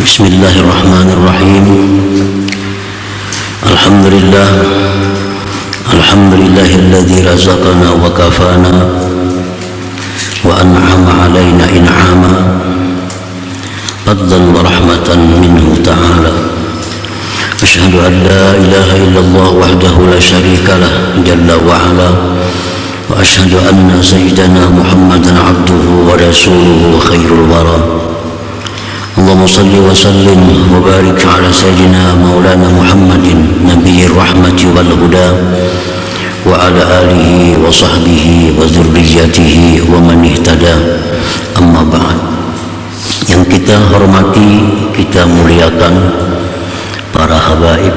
Bismillahirrahmanirrahim. Alhamdulillahilladzi razaqana wa kafana wa an'ama alaina in'ama fadlan wa rahmatan minhu ta'ala. Asyhadu an la ilaha illallah wahdahu la syarikalah jalla wa ala, wa asyhadu anna sayyidana Muhammadan abduhu wa rasuluhu khairul wara. Allahumma salli wa sallim wa barik ala sayyidina maulana Muhammadin nabiyir rahmati wal huda wa ala alihi wa sahbihi wa dzurriyyatihi wa man ihtada, amma ba'd. Yang kita hormati, kita muliakan para habaib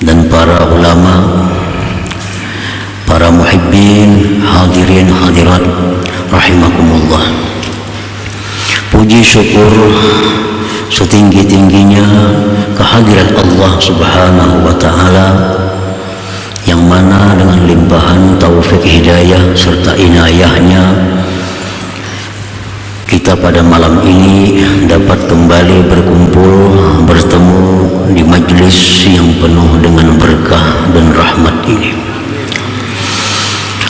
dan para ulama, para muhibbin, hadirin hadirat rahimakumullah. Puji syukur setinggi-tingginya kehadirat Allah Subhanahu wa ta'ala, yang mana dengan limpahan taufik hidayah serta inayahnya kita pada malam ini dapat kembali berkumpul, bertemu di majlis yang penuh dengan berkah dan rahmat ini.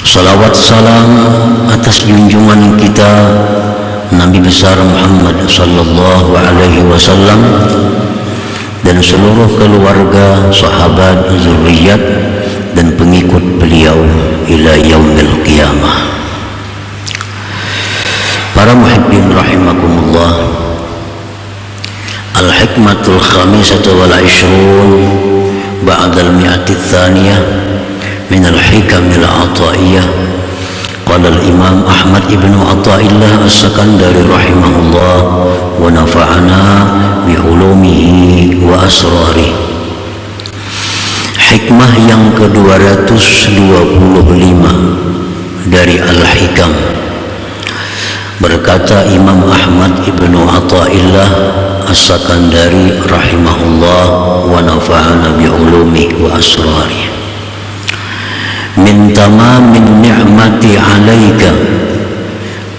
Salawat salam atas junjungan kita Nabi besar Muhammad sallallahu alaihi wasallam dan seluruh keluarga, sahabat, zurriyat dan pengikut beliau ila yaumil qiyamah. Para muhibbin rahimakumullah, al-hikmatul khamisatu wal 'ishrun ba'da al-mi'ati tsaniyah min al-hikamil 'ataiyah. Qala al-Imam Ahmad ibnu Athaillah as-Sakandari rahimahullah wa nafa'ana bi ulumihi wa asrari. Hikmah yang ke-225 dari Al-Hikam. Berkata Imam Ahmad ibnu Athaillah as-Sakandari rahimahullah wa nafa'ana bi ulumihi wa asrari. Min tamamin ni'mati alaika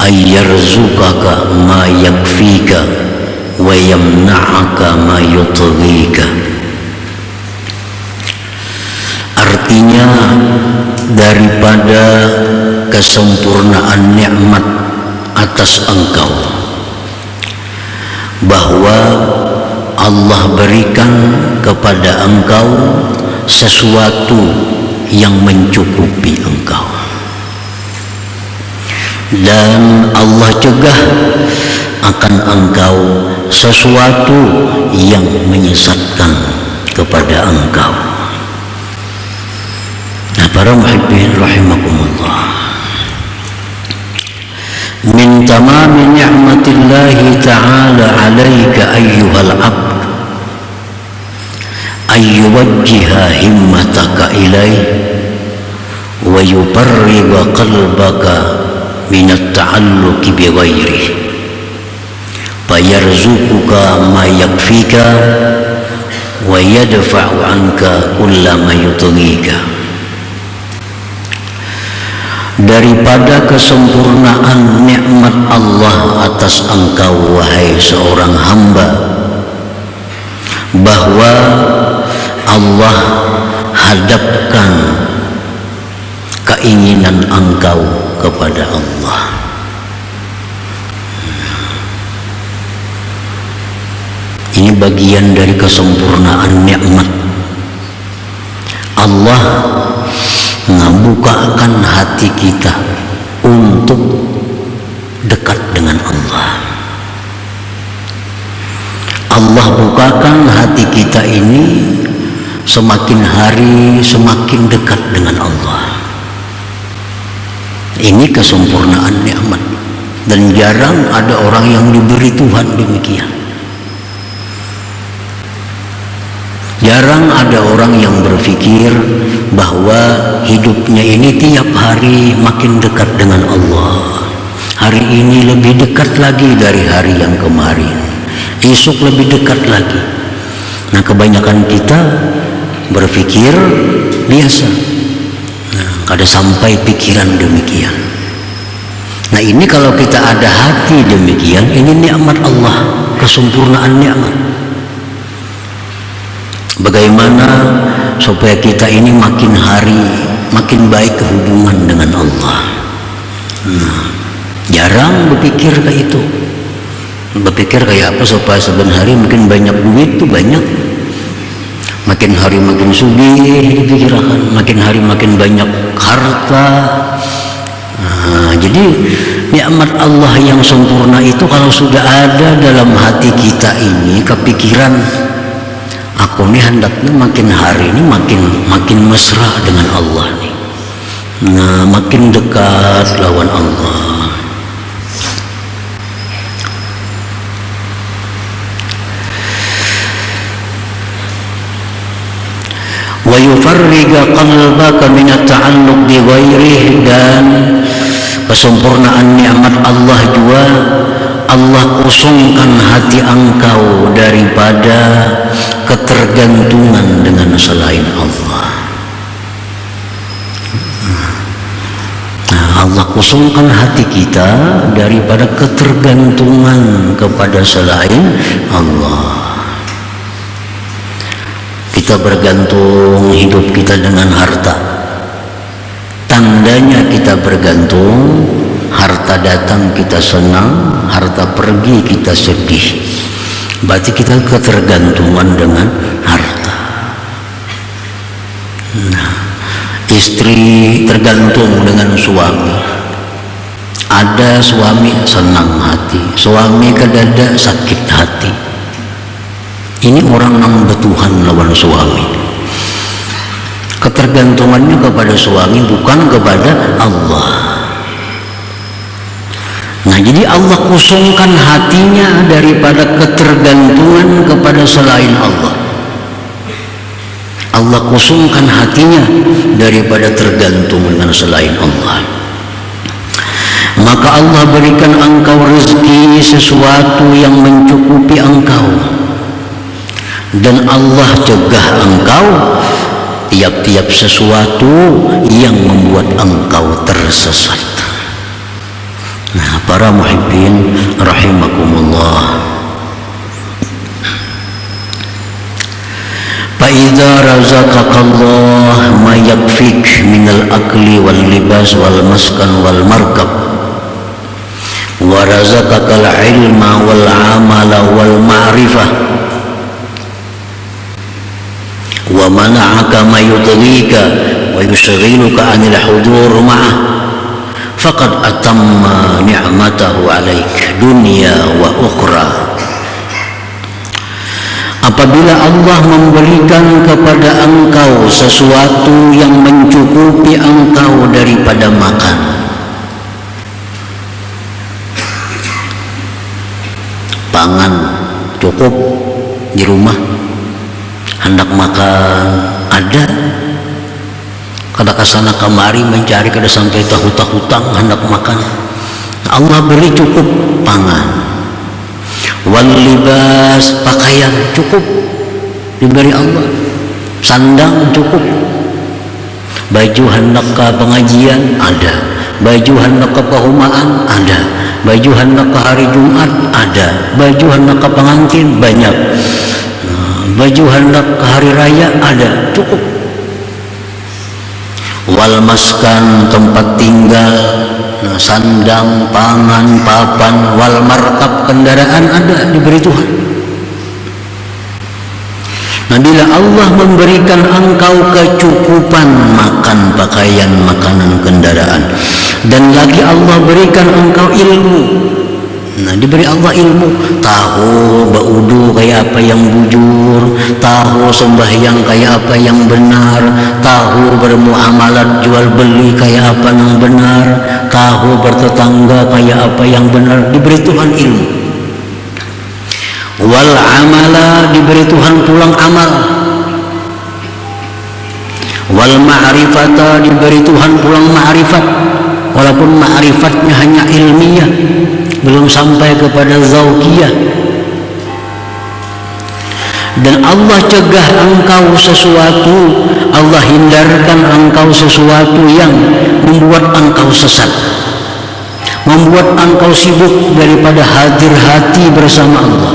ay yarzuqaka ma yakfika wa yamna'aka ma yutghika. Artinya, daripada kesempurnaan nikmat atas engkau, bahwa Allah berikan kepada engkau sesuatu yang mencukupi engkau, dan Allah cegah akan engkau sesuatu yang menyesatkan kepada engkau. Nah, para muhibbin rahimakumullah, min tamami ni'matillahi ta'ala 'alaika ayyuhal 'abd ayyuwajjiha himmataka ilaih wa yubarriga qalbaka minat ta'alluqi bi ghairihi fayarzuquka ma yakfika wa yadfa'u anka kulla ma yutghika. Daripada kesempurnaan nikmat Allah atas engkau, wahai seorang hamba, bahwa Allah hadapkan keinginan engkau kepada Allah. Ini bagian dari kesempurnaan nikmat. Allah membukakan hati kita untuk dekat dengan Allah. Allah bukakan hati kita ini, semakin hari semakin dekat dengan Allah. Ini kesempurnaan nikmat, dan jarang ada orang yang diberi Tuhan demikian. Jarang ada orang yang berpikir bahwa hidupnya ini tiap hari makin dekat dengan Allah. Hari ini lebih dekat lagi dari hari yang kemarin, esok lebih dekat lagi. Nah, kebanyakan kita berpikir biasa. Nah, kada sampai pikiran demikian. Nah, ini kalau kita ada hati demikian, ini nikmat Allah kesempurnaan nikmat. Bagaimana supaya kita ini makin hari makin baik hubungan dengan Allah. Jarang berpikir kayak itu. Berpikir kayak apa supaya sebenarnya makin banyak duit tuh banyak. Makin hari makin sugih dipikirkan, makin hari makin banyak harta. Jadi nikmat Allah yang sempurna itu kalau sudah ada dalam hati kita ini kepikiran, aku nih hendaknya makin hari ini makin mesra dengan Allah nih. Nah, makin dekat lawan Allah. Wa yufarriga qalbaka min at-ta'alluq bi ghairihi, dan kesempurnaan nikmat Allah juga Allah kosongkan hati engkau daripada ketergantungan dengan selain Allah. Allah kosongkan hati kita daripada ketergantungan kepada selain Allah. Kita bergantung hidup kita dengan harta. Tandanya kita bergantung, harta datang kita senang, harta pergi kita sedih. Berarti kita ketergantungan dengan harta. Nah, istri tergantung dengan suami. Ada suami senang hati, suami kedada sakit hati. Ini orang yang bertuhan lawan suami. Ketergantungannya kepada suami bukan kepada Allah. Nah, jadi Allah kosongkan hatinya daripada ketergantungan kepada selain Allah. Allah kosongkan hatinya daripada tergantung dengan selain Allah. Maka Allah berikan engkau rezeki sesuatu yang mencukupi engkau. Dan Allah cegah engkau tiap-tiap sesuatu yang membuat engkau tersesat. Nah, para muhibbin rahimakumullah, fa idza razaqakallah ma yakfik minal akli wal libas wal maskan wal markab, wa razaqakal ilma wal amala wal ma'rifah, wa mana'aka ma yudghika wa yushghiluka 'anil hudur ma'ah, faqad atamma ni'matahu 'alaik dunya wa ukhra. Apabila Allah memberikan kepada engkau sesuatu yang mencukupi engkau daripada makan, pangan cukup di rumah, hendak makan ada, kada kesana kemari mencari kada sampai hutang hendak makan, Allah beri cukup pangan. Wal libas, pakaian cukup diberi Allah, sandang cukup, baju hendak ke pengajian ada, baju hendak ke perumahan ada, baju hendak ke hari Jumat ada, baju hendak ke pengantin banyak, baju hendak ke hari raya ada, cukup. Wal maskan, tempat tinggal, sandang, pangan, papan, wal markab, kendaraan ada, diberi Tuhan. Nah, bila Allah memberikan engkau kecukupan makan, pakaian, makanan, kendaraan, dan lagi Allah berikan engkau ilmu. Nah, diberi Allah ilmu, tahu baudu kayak apa yang bujur, tahu sembahyang kayak apa yang benar, tahu bermuamalat jual beli kayak apa yang benar, tahu bertetangga kayak apa yang benar, diberi Tuhan ilmu. Wal amala, diberi Tuhan pulang amal. Wal ma'rifata, diberi Tuhan pulang ma'rifat, walaupun ma'rifatnya hanya ilmiah, belum sampai kepada zauqiyah. Dan Allah cegah engkau sesuatu, Allah hindarkan engkau sesuatu yang membuat engkau sesat, membuat engkau sibuk daripada hadir hati bersama Allah.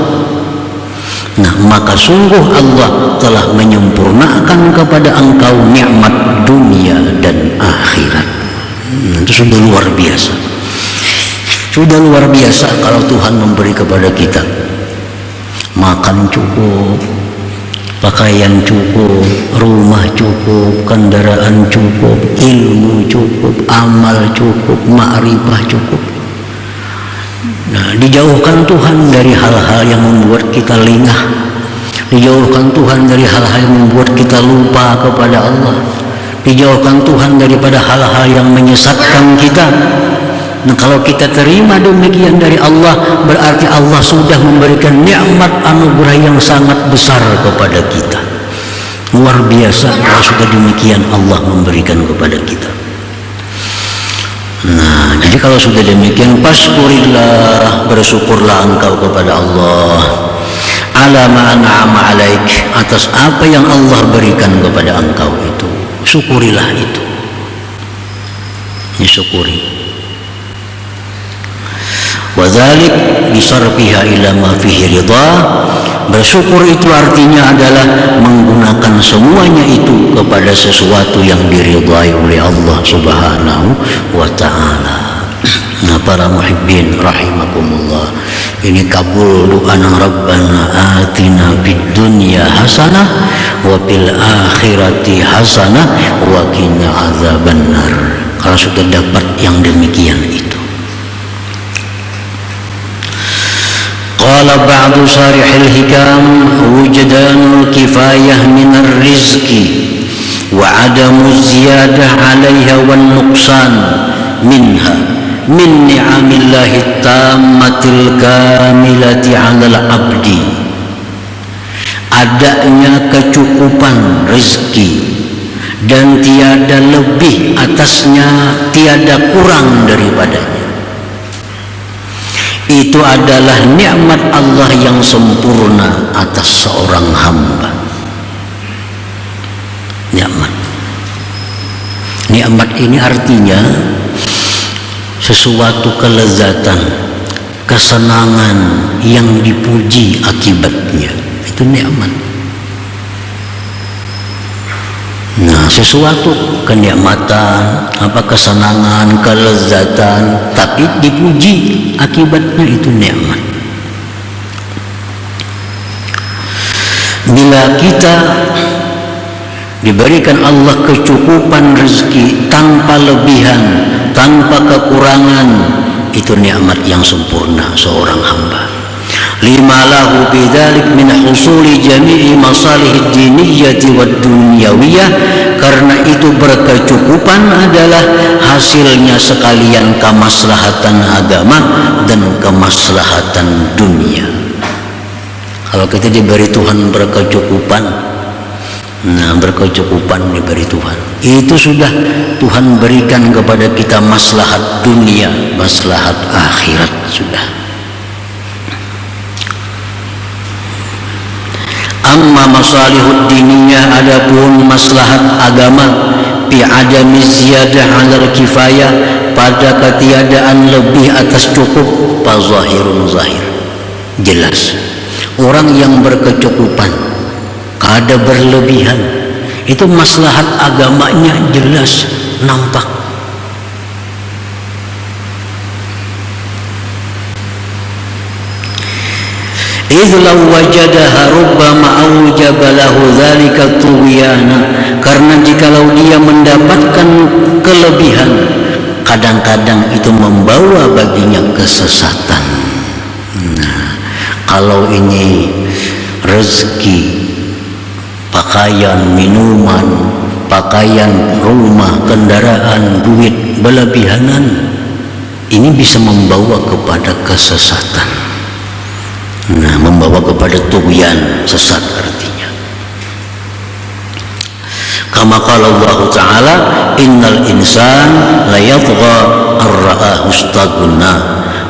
Nah, maka sungguh Allah telah menyempurnakan kepada engkau nikmat dunia dan akhirat. Itu sudah luar biasa. Sudah luar biasa kalau Tuhan memberi kepada kita makan cukup, pakaian cukup, rumah cukup, kendaraan cukup, ilmu cukup, amal cukup, ma'rifah cukup. Nah, dijauhkan Tuhan dari hal-hal yang membuat kita lengah, dijauhkan Tuhan dari hal-hal yang membuat kita lupa kepada Allah, dijauhkan Tuhan daripada hal-hal yang menyesatkan kita. Nah, kalau kita terima demikian dari Allah, berarti Allah sudah memberikan nikmat anugerah yang sangat besar kepada kita. Luar biasa kalau sudah demikian Allah memberikan kepada kita. Nah, jadi kalau sudah demikian, fashkurillah, bersyukurlah engkau kepada Allah, ala ma an'ama alaik, atas apa yang Allah berikan kepada engkau itu. Syukurilah itu. Disyukuri. Wadzalik bisarfiha ila ma fihi ridha. Bersyukur itu artinya adalah menggunakan semuanya itu kepada sesuatu yang diridhai oleh Allah Subhanahu wa ta'ala. Nah, para muhibbin rahimakumullah, ini kabul doana Rabbana atina fid dunya hasanah wa fil akhirati hasanah wa qina azabannar. Kalau sudah dapat yang demikian itu, qala ba'du syarihil hikam wujudanul kifayah minar rizki wa adamu ziyadah 'alaiha wan nuqsan minha min ni'amillahi tammatil kamilati 'alal 'abdi. Adanya kecukupan rezeki dan tiada lebih atasnya, tiada kurang daripadanya. Itu adalah nikmat Allah yang sempurna atas seorang hamba. Nikmat ini artinya sesuatu kelezatan, kesenangan yang dipuji akibatnya. Itu nikmat. Nah, sesuatu kenikmatan, kesenangan, kelezatan, tapi dipuji akibatnya, itu nikmat. Bila kita diberikan Allah kecukupan rezeki tanpa lebihan, tanpa kekurangan, itu nikmat yang sempurna seorang hamba. Lima lahu bidzalik min husuli jami'i masalihid diniyyati wad dunyawiyah, karena itu berkecukupan adalah hasilnya sekalian kemaslahatan agama dan kemaslahatan dunia. Kalau kita diberi Tuhan berkecukupan, nah, berkecukupan diberi Tuhan, itu sudah Tuhan berikan kepada kita maslahat dunia, maslahat akhirat sudah. Amma masalihud diniyah, adapun maslahat agama, bi adami ziyadah 'alal kifayah, pada ketiadaan lebih atas cukup, fa zahirun zahir, jelas. Orang yang berkecukupan, kada berlebihan, itu maslahat agamanya jelas nampak. Izlaw wajadaha rubbama awjaba lahu dzalika tughyana, karena jikalau dia mendapatkan kelebihan, kadang-kadang itu membawa baginya kesesatan. Nah, kalau ini rezeki, pakaian, minuman, pakaian, rumah, kendaraan, duit berlebihanan, ini bisa membawa kepada kesesatan. Nah, membawa kepada tughyan, sesat artinya. Kama qala Allah Ta'ala, innal insan la yatgha ar-ra'ahu istaghna,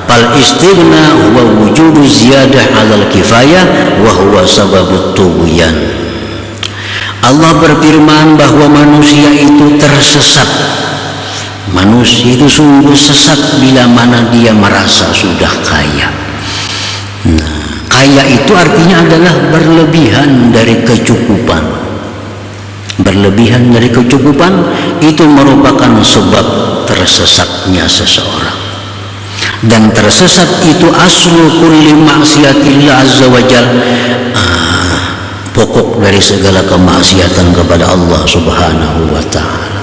fal istighna huwa wujudu ziyadah 'alal kifayah wa huwa sababut tughyan. Allah berfirman bahwa manusia itu tersesat. Manusia itu sungguh sesat bila mana dia merasa sudah kaya. Nah, Kaya itu artinya adalah berlebihan dari kecukupan. Berlebihan dari kecukupan itu merupakan sebab tersesatnya seseorang. Dan tersesat itu aslu kulli maksiatillah azza wa jal, pokok dari segala kemaksiatan kepada Allah subhanahu wa ta'ala.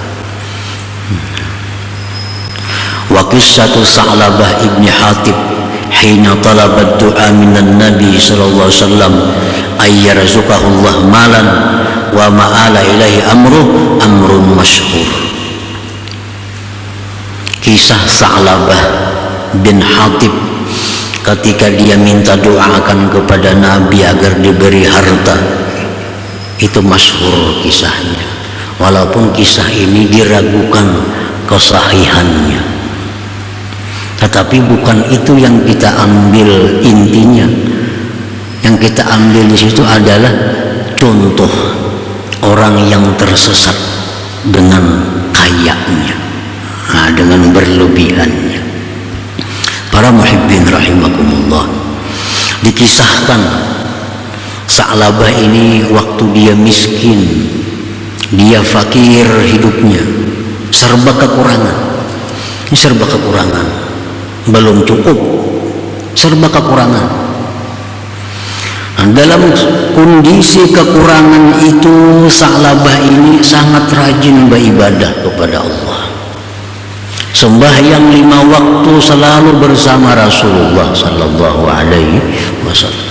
Wa qissatu Sa'labah ibni Hatib hina talaba du'a minan nabi sallallahu alaihi wasallam ay yarzuqahu Allah malan wa ma'ala ilaihi amrun masyhur. Kisah Sa'labah bin Hatib ketika dia minta doakan kepada Nabi agar diberi harta, itu masyhur kisahnya, walaupun kisah ini diragukan kesahihannya, tetapi bukan itu yang kita ambil intinya. Yang kita ambil di situ adalah contoh orang yang tersesat dengan kayanya, dengan berlebihannya. Para muhibbin rahimakumullah, dikisahkan Sa'labah ini waktu dia miskin, dia fakir hidupnya, serba kekurangan. Ini serba kekurangan, belum cukup, serba kekurangan. Nah, dalam kondisi kekurangan itu Sa'labah ini sangat rajin beribadah kepada Allah. Sembahyang 5 waktu selalu bersama Rasulullah sallallahu alaihi wasallam.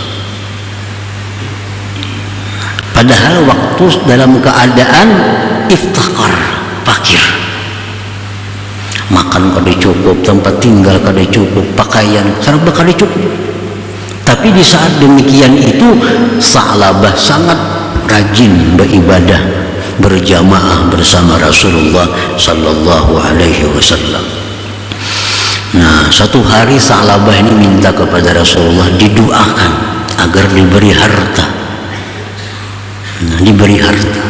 Padahal waktu dalam keadaan iftakar, fakir. Makan kada cukup, tempat tinggal kada cukup, pakaian serba kada cukup. Tapi di saat demikian itu Sa'labah sangat rajin beribadah berjamaah bersama Rasulullah sallallahu alaihi wasallam. Nah, satu hari Sa'labah ini minta kepada Rasulullah didoakan agar diberi harta. Nah, diberi harta.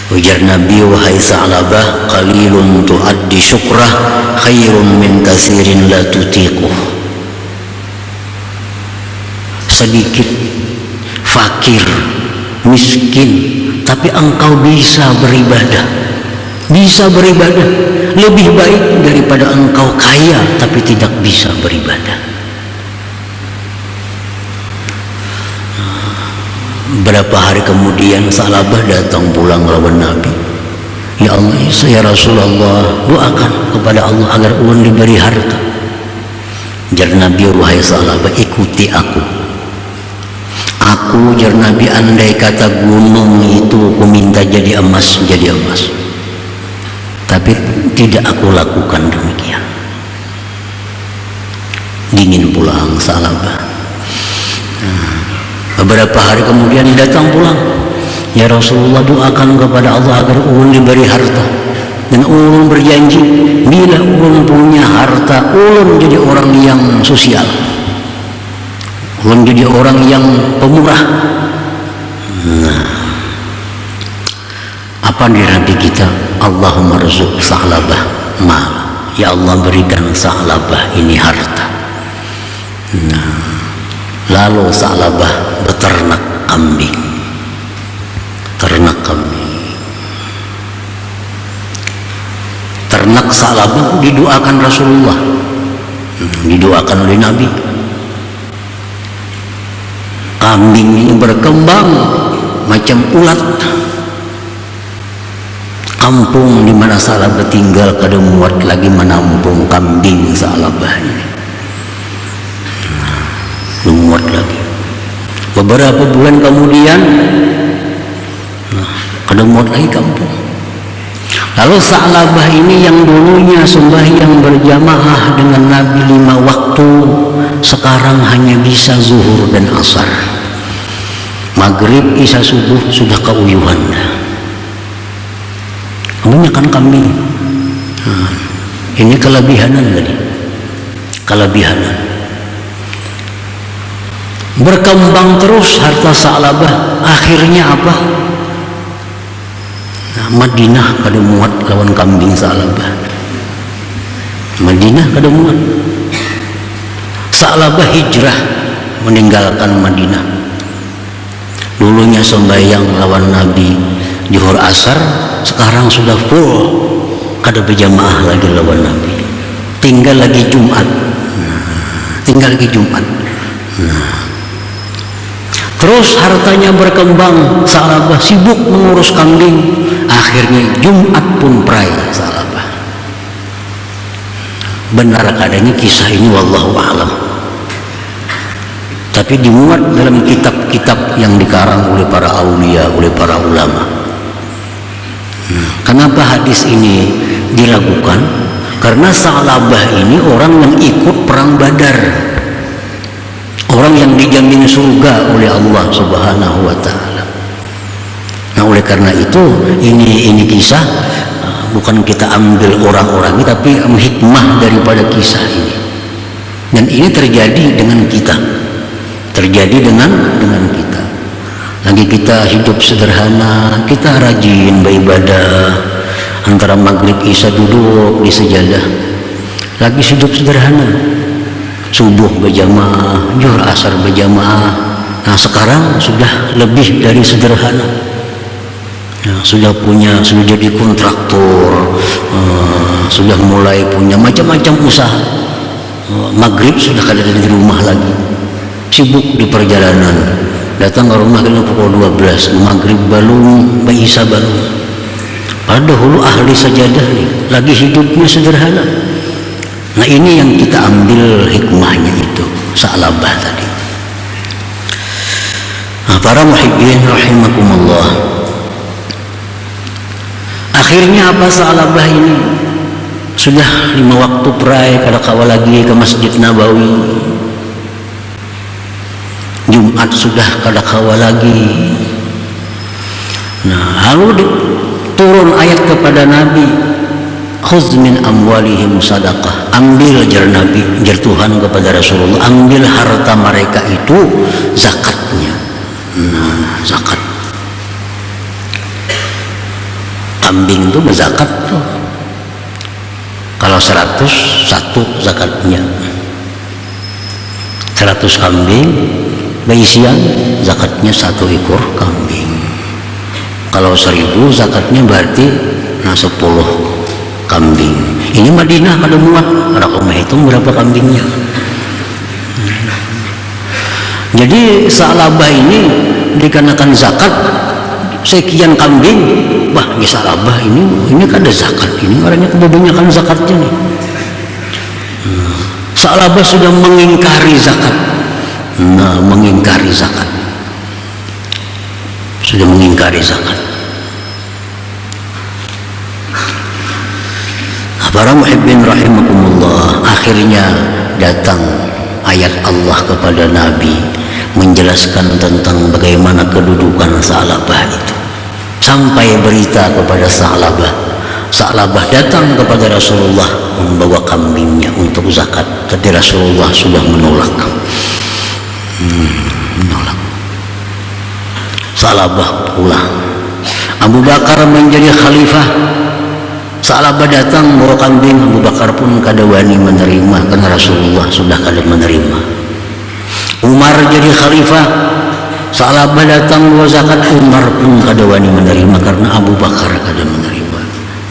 Ujar Nabi, wahai Sa'labah, qalilun tuaddi syukrah khairun min katsirin la tutiquh. Sedikit, fakir, miskin, tapi engkau bisa beribadah, lebih baik daripada engkau kaya tapi tidak bisa beribadah. Berapa hari kemudian Sa'labah datang pulang lawan Nabi. Ya Allah, ya Rasulullah, doakan kepada Allah agar ulun diberi harta. Jar Nabi, wahai Sa'labah, ikuti aku. Aku, jar Nabi, andai kata gunung itu ku minta jadi emas, tapi tidak aku lakukan demikian. Dingin pulang Sa'labah. Beberapa hari kemudian datang pulang. Ya Rasulullah, doakan kepada Allah agar ulun diberi harta. Dan ulun berjanji, bila ulun punya harta, ulun jadi orang yang sosial, ulun jadi orang yang pemurah. Nah, apa di Nabi kita? Allahumma rzuq Sa'labah mal. Ya Allah, berikan Sa'labah ini harta. Nah, lalu Sa'labah beternak kambing, ternak Sa'labah didoakan Rasulullah, didoakan oleh Nabi. Kambing ini berkembang macam ulat. Kampung di mana Sa'labah tinggal kada muat lagi menampung kambing Sa'labah ini. Muat lagi. Beberapa bulan kemudian, kada muat lagi kampung. Lalu Sa'labah ini yang dulunya sembahyang berjamaah dengan Nabi 5 waktu, sekarang hanya bisa zuhur dan asar. Maghrib, isya, subuh sudah keuyuhan. Kebanyakan kambing. Ini kelebihanan tadi. Kelebihanan. Berkembang terus harta Sa'labah. Akhirnya apa? Madinah kada muat lawan kambing Sa'labah. Madinah kada muat. Sa'labah hijrah meninggalkan Madinah. Dulunya sembahyang lawan Nabi zuhur asar, sekarang sudah full kada berjamaah lagi lawan Nabi. Tinggal lagi Jumat. Terus hartanya berkembang, sahabat sibuk mengurus kambing, akhirnya Jumat pun prai sahabat. Benar adanya kisah ini wallahu a'lam, tapi dimuat dalam kitab-kitab yang dikarang oleh para aulia, oleh para ulama. Kenapa hadis ini diragukan? Karena Sa'labah ini orang yang ikut perang Badar, orang yang dijamin surga oleh Allah Subhanahu wa ta'ala. Nah, oleh karena itu ini kisah bukan kita ambil orang-orang ini, tapi hikmah daripada kisah ini. Dan ini terjadi dengan kita, kita. Lagi kita hidup sederhana, kita rajin beribadah, antara maghrib isya duduk di sejadah, lagi hidup sederhana, subuh berjamaah, zuhur asar berjamaah. Nah, sekarang sudah lebih dari sederhana, sudah jadi kontraktor, sudah mulai punya macam-macam usaha. Maghrib sudah kada ada di rumah lagi, sibuk di perjalanan, datang ke rumah kena pukul 12, maghrib balung, isya balung. Pada dahulu ahli sajadah nih, lagi hidupnya sederhana. Nah, ini yang kita ambil hikmahnya itu, Sa'labah tadi. Nah, para muhibbin rahimakumullah, akhirnya apa Sa'labah ini? Sudah 5 waktu perai, kada kawal lagi ke Masjid Nabawi. Jumat sudah kada kawal lagi. Nah, lalu turun ayat kepada Nabi, khudz min amwalihim sadaqah, ambil jar Nabi, jar Tuhan kepada Rasulullah, ambil harta mereka itu zakatnya. Nah, zakat kambing itu berzakat tuh. Kalau 100, 1 zakatnya. 100 kambing berisian, zakatnya 1 ekor kambing. Kalau 1000 zakatnya berarti 10 kambing. Ini Madinah kada muat, kada menghitung berapa kambingnya. Jadi Sa'labah ini dikenakan zakat sekian kambing. Bah, Sa'labah ini kada zakat, ini orangnya kebanyakan zakatnya nih. Sa'labah sudah mengingkari zakat. Nah, mengingkari zakat. Sudah mengingkari zakat. Nah, para muhibbin rahimakumullah, akhirnya datang ayat Allah kepada Nabi menjelaskan tentang bagaimana kedudukan Sa'labah itu. Sampai berita kepada Sa'labah. Sa'labah datang kepada Rasulullah membawa kambingnya untuk zakat, tapi Rasulullah sudah menolak. Menolak. Sa'labah pulang. Abu Bakar menjadi khalifah. Sa'labah datang bawa kambing, Abu Bakar pun kada wani menerima karena Rasulullah sudah kada menerima. Umar jadi khalifah. Sa'labah datang bawa zakat, Umar pun kada wani menerima karena Abu Bakar kada menerima.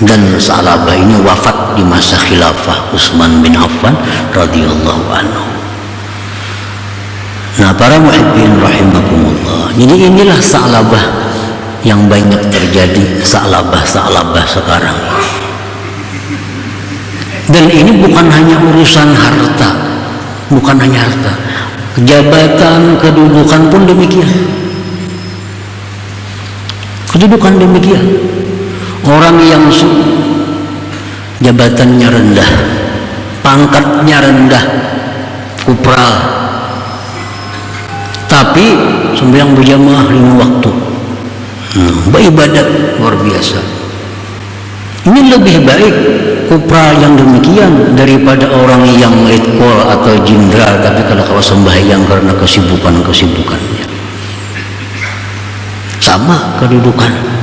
Dan Sa'labah ini wafat di masa khilafah Utsman bin Affan radhiyallahu anhu. Nah, para muhibbin rahimakumullah, jadi inilah Sa'labah yang banyak terjadi, Sa'labah sekarang. Dan ini bukan hanya urusan harta, bukan hanya harta, jabatan, kedudukan pun demikian. Kedudukan demikian. Orang yang jabatannya rendah, pangkatnya rendah, kupral, tapi sembahyang berjamaah 5 waktu, beribadat luar biasa. Ini lebih baik kupral yang demikian daripada orang yang letkol atau jenderal tapi kada kawa sembahyang karena kesibukannya. Sama kedudukan.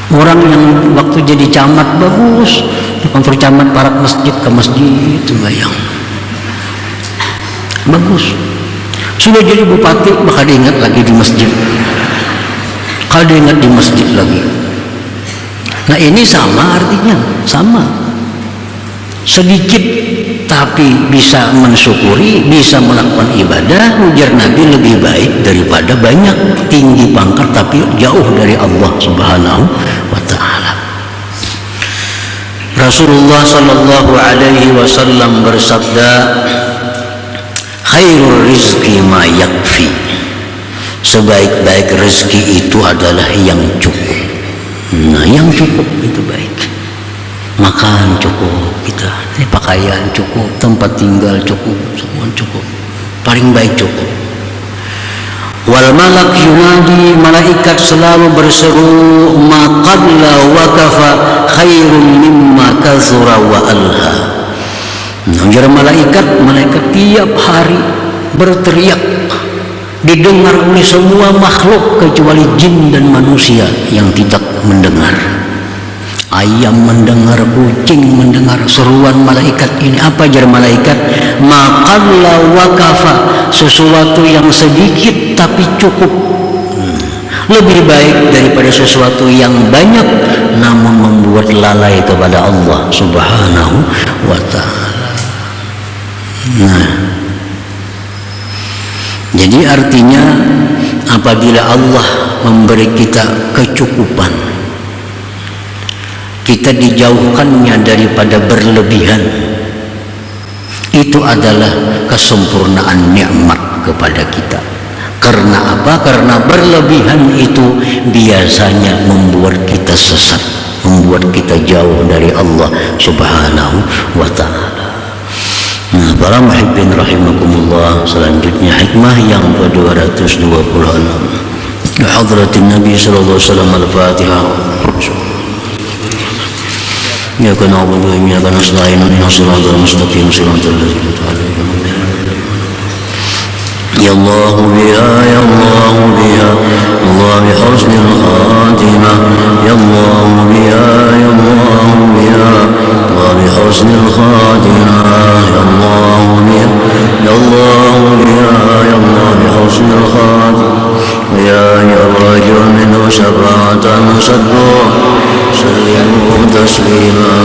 Orang yang waktu jadi camat bagus, di kantor camat parak masjid ke masjid sembahyang. bagus. Sudah jadi bupati bakal diingat lagi di masjid, kalau diingat di masjid lagi. Nah ini sama artinya, sama. Sedikit tapi bisa mensyukuri, bisa melakukan ibadah, ujar Nabi, lebih baik daripada banyak tinggi pangkat tapi jauh dari Allah Subhanahu wa ta'ala. Rasulullah sallallahu alaihi wasallam bersabda, khairul rizki ma yakfi. Sebaik-baik rezeki itu adalah yang cukup. Nah, yang cukup itu baik. Makan cukup, kita pakaian cukup, tempat tinggal cukup, semua cukup. Paling baik cukup. Wal malak yunadi, malaikat selalu berseru, ma qalla wa kafa khairun mimma kathura wa alha. Nah, malaikat tiap hari berteriak, didengar oleh semua makhluk kecuali jin dan manusia yang tidak mendengar. Ayam mendengar, kucing mendengar seruan malaikat ini. Apa jar malaikat? Ma qalla wa kafa, sesuatu yang sedikit tapi cukup, lebih baik daripada sesuatu yang banyak namun membuat lalai kepada Allah Subhanahu wa ta'ala. Nah, jadi artinya apabila Allah memberi kita kecukupan, kita dijauhkannya daripada berlebihan, itu adalah kesempurnaan nikmat kepada kita. Karena apa? Karena berlebihan itu biasanya membuat kita sesat, membuat kita jauh dari Allah Subhanahu wa ta'ala. Nah, para muhibbin rahimakumullah, selanjutnya hikmah yang ke-226. Hadratin Nabi sallallahu alaihi wasallam, Al-Fatihah. Ya kana na'budu wa iyyaka nasta'in, ihdinas siratal mustaqim, siratal ladzina an'amta 'alaihim. Ya Allah biya, ya Allah biya, Allah bi husnil khatimah. Ya Allah biya, ya Allah biya, Allah bi husnil khatimah. Ya Allah biya, ya Allah biya, ya Allah bi husnil khatimah. Ya rajul minhu syafa'atan saddu sallimu taslima.